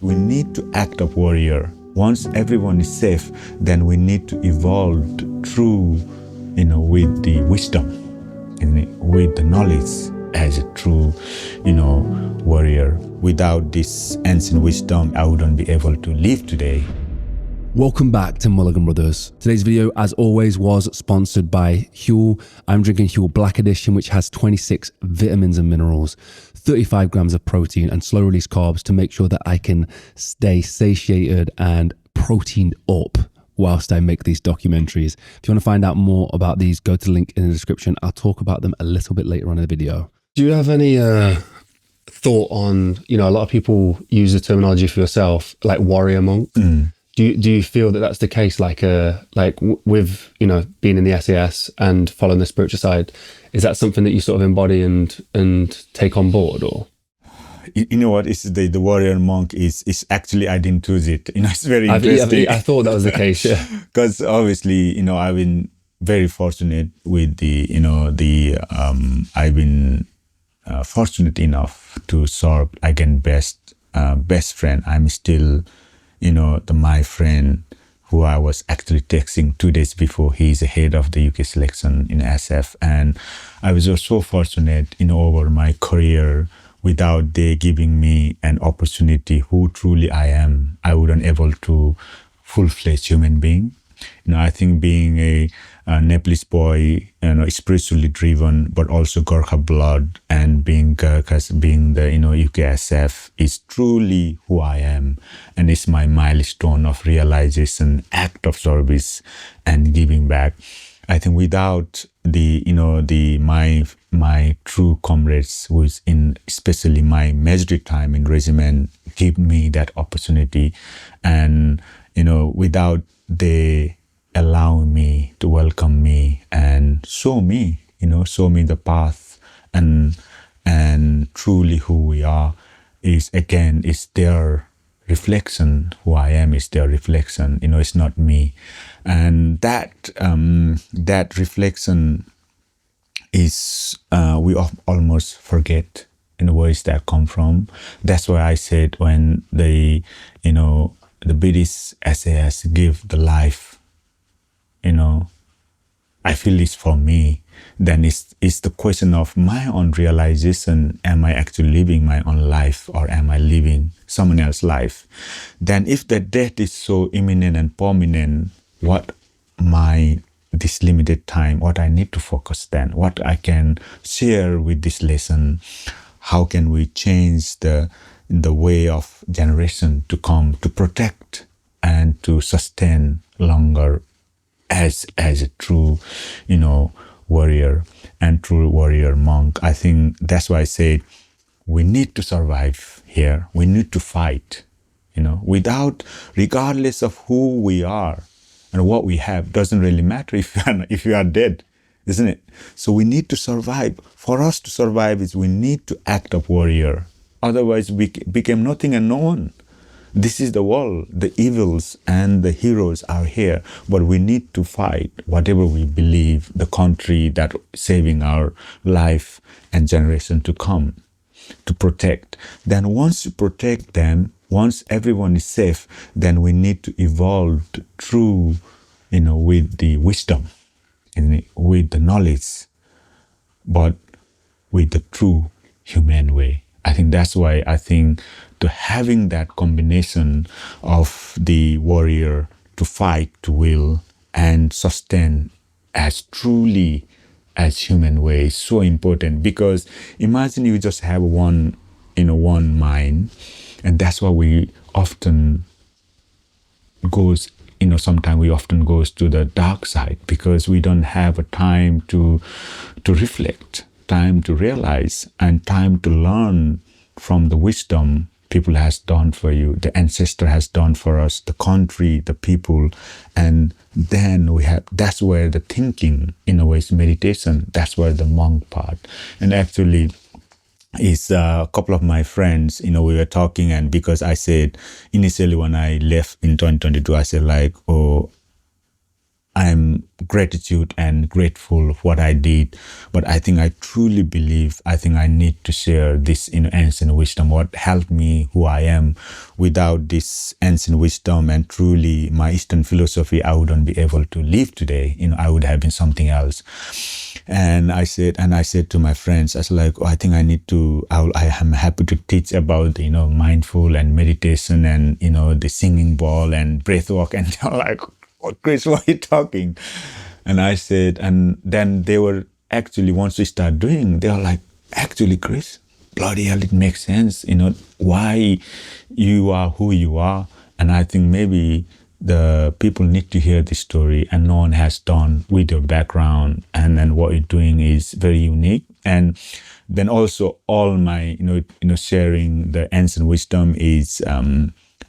We need to act of warrior. Once everyone is safe, then we need to evolve through, with the wisdom, with the knowledge as a true, warrior. Without this ancient wisdom, I wouldn't be able to live today. Welcome back to Mulligan Brothers. Today's video, as always, was sponsored by Huel. I'm drinking Huel Black Edition, which has 26 vitamins and minerals, 35 grams of protein and slow release carbs to make sure that I can stay satiated and proteined up whilst I make these documentaries. If you want to find out more about these, go to the link in the description. I'll talk about them a little bit later on in the video. Do you have any thought on, a lot of people use the terminology for yourself, like warrior monk. Do you feel that that's the case, like with being in the SAS and following the spiritual side? Is that something that you sort of embody and take on board, or? You know what? It's the warrior monk is actually, I didn't choose it. It's very interesting. I thought that was the case, yeah. Because obviously, I've been very fortunate with I've been fortunate enough to serve again best friend. I'm still my friend who I was actually texting 2 days before, he's the head of the UK selection in SF. And I was just so fortunate, over my career, without they giving me an opportunity who truly I am, I wouldn't able to full-fledged human being. I think being a Nepalese boy, spiritually driven, but also Gorkha blood, and being Gurkhas, being the UKSF is truly who I am, and it's my milestone of realization, act of service, and giving back. I think without my true comrades, who is especially my majority time in regiment, give me that opportunity, and without they allow me to welcome me and show me the path, and truly who we are is their reflection. Who I am is their reflection. It's not me, and that reflection is we almost forget where is that come from. That's why I said when the British SAS give the life, I feel it's for me. Then it's the question of my own realization. Am I actually living my own life, or am I living someone else's life? Then if the death is so imminent and permanent, what this limited time, what I need to focus then, what I can share with this lesson, how can we change the way of generation to come to protect and to sustain longer as a true, warrior and true warrior monk. I think that's why I say we need to survive here. We need to fight, regardless of who we are and what we have, doesn't really matter if you are dead, isn't it? So we need to survive. For us to survive is we need to act of warrior. Otherwise we become nothing and no one. This is the world. The evils and the heroes are here, but we need to fight whatever we believe, the country that saving our life and generation to come, to protect. Then once you protect them, once everyone is safe, then we need to evolve through, with the wisdom, with the knowledge, but with the true human way. I think that's why I think to having that combination of the warrior to fight, to will, and sustain as truly as human way is so important. Because imagine you just have one mind, and that's why we often goes, sometimes we often goes to the dark side, because we don't have a time to reflect, time to realize, and time to learn from the wisdom people has done for you, the ancestor has done for us, the country, the people. And then that's where the thinking, in a way, is meditation. That's where the monk part. And actually, is a couple of my friends, we were talking, and because I said initially when I left in 2022, I said I'm gratitude and grateful of what I did, but I think I truly believe, I think I need to share this ancient wisdom, what helped me who I am. Without this ancient wisdom and truly my Eastern philosophy, I wouldn't be able to live today. I would have been something else. And I said to my friends, I was like, I think I need to, I am happy to teach about, mindful and meditation and, the singing bowl and breath work. And they're like, oh, Chris, what are you talking? And I said, and then they were actually, once we start doing, they were like, actually, Chris, bloody hell, it makes sense, why you are who you are. And I think maybe the people need to hear this story, and no one has done with your background. And then what you're doing is very unique. And then also all my, sharing the ancient wisdom is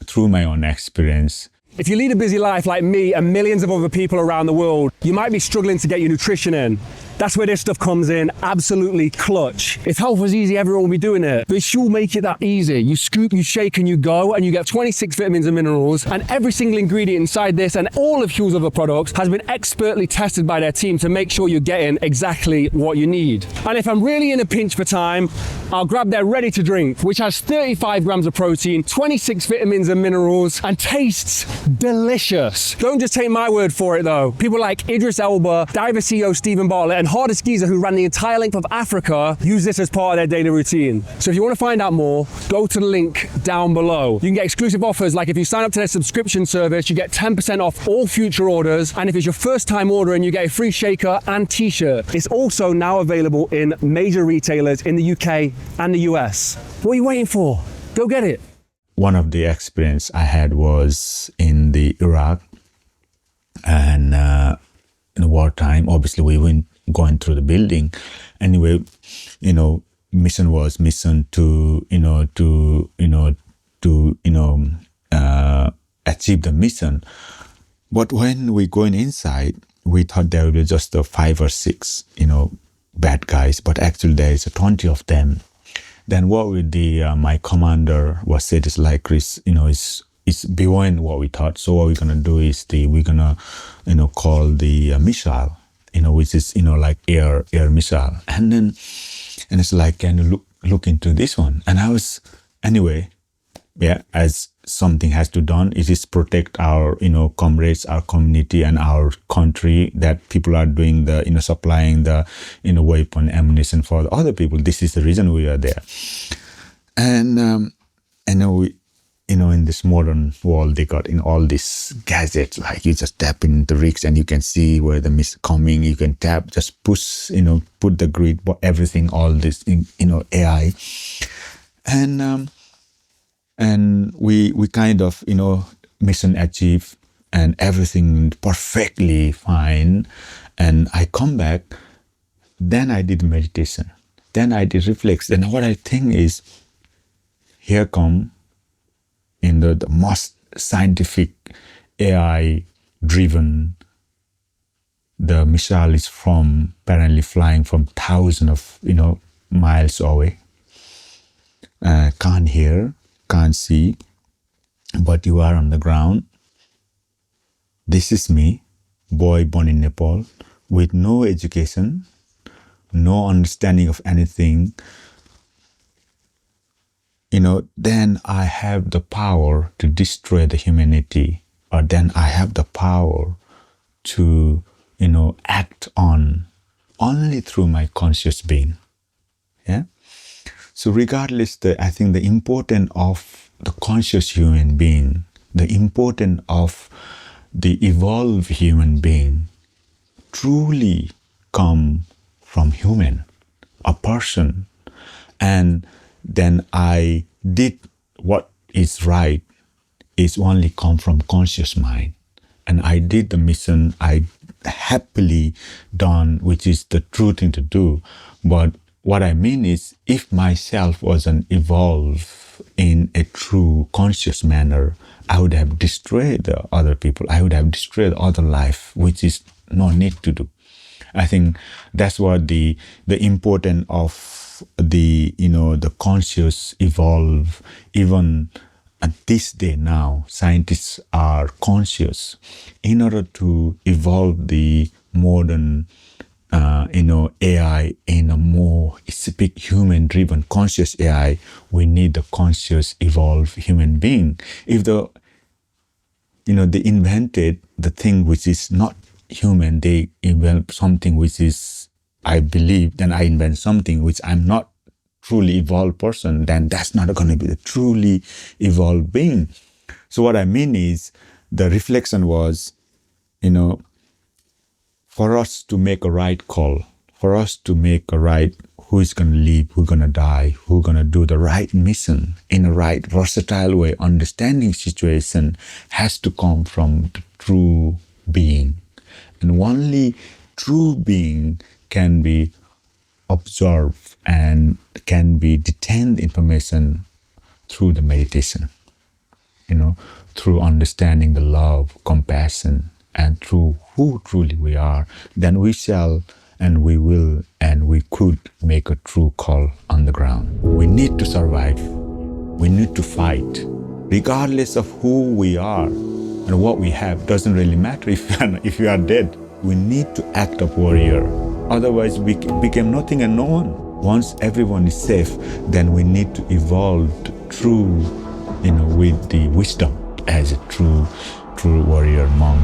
through my own experience. If you lead a busy life like me and millions of other people around the world, you might be struggling to get your nutrition in. That's where this stuff comes in absolutely clutch. If health was easy, everyone would be doing it. But Huel make it that easy. You scoop, you shake, and you go, and you get 26 vitamins and minerals. And every single ingredient inside this and all of Huel's other products has been expertly tested by their team to make sure you're getting exactly what you need. And if I'm really in a pinch for time, I'll grab their ready to drink, which has 35 grams of protein, 26 vitamins and minerals, and tastes delicious. Don't just take my word for it though. People like Idris Elba, Diver CEO Stephen Bartlett, and Hardest Geezer, who ran the entire length of Africa, use this as part of their daily routine. So if you want to find out more, go to the link down below. You can get exclusive offers, like if you sign up to their subscription service, you get 10% off all future orders. And if it's your first time ordering, you get a free shaker and t-shirt. It's also now available in major retailers in the UK and the US. What are you waiting for? Go get it. One of the experience I had was in the Iraq, and in wartime, obviously we weren't going through the building. Anyway, mission was mission to achieve the mission. But when we going inside, we thought there would be just 5 or 6, bad guys, but actually there is 20 of them. Then what with my commander was said is like, Chris, it's beyond what we thought. So what we're gonna do is we're gonna call the missile, which is like air missile, and it's like, can you look into this one? And I was, anyway, yeah, as something has to done, it is protect our comrades, our community, and our country, that people are doing the supplying the weapon ammunition for the other people. This is the reason we are there. And we in this modern world, they got all these gadgets, like you just tap in the rigs and you can see where the missile coming. You can tap, just push, put the grid, everything, all this AI. And we kind of, mission achieved and everything perfectly fine. And I come back, then I did meditation. Then I did reflex. And what I think is, here come the most scientific AI driven, the missile is apparently flying from thousands of, miles away. Can't hear, can't see, but you are on the ground. This is me, boy born in Nepal, with no education, no understanding of anything. Then I have the power to destroy the humanity, or then I have the power to, act on only through my conscious being. Yeah. So regardless, I think the importance of the conscious human being, the importance of the evolved human being truly come from human, a person. And then I did what is right, is only come from conscious mind. And I did the mission I happily done, which is the true thing to do. But what I mean is, if myself wasn't evolved in a true conscious manner, I would have destroyed the other people. I would have destroyed other life, which is no need to do. I think that's what the importance of the conscious evolve, even at this day now, scientists are conscious in order to evolve the modern AI in a more specific human-driven conscious AI. We need a conscious, evolved human being. If they invented the thing which is not human, they invent something which is, I believe, then I invent something which I'm not truly evolved person, then that's not going to be the truly evolved being. So what I mean is, the reflection was, for us to make a right call, for us to make a right, who is going to live, who's going to die, who's going to do the right mission in a right, versatile way, understanding situation has to come from the true being. And only true being can be observed and can be detained information through the meditation, through understanding the love, compassion, and through who truly we are. Then we shall and we will and we could make a true call on the ground. We need to survive. We need to fight. Regardless of who we are and what we have, doesn't really matter if you are dead. We need to act of warrior. Otherwise, we become nothing and no one. Once everyone is safe, then we need to evolve through, with the wisdom as a true warrior monk.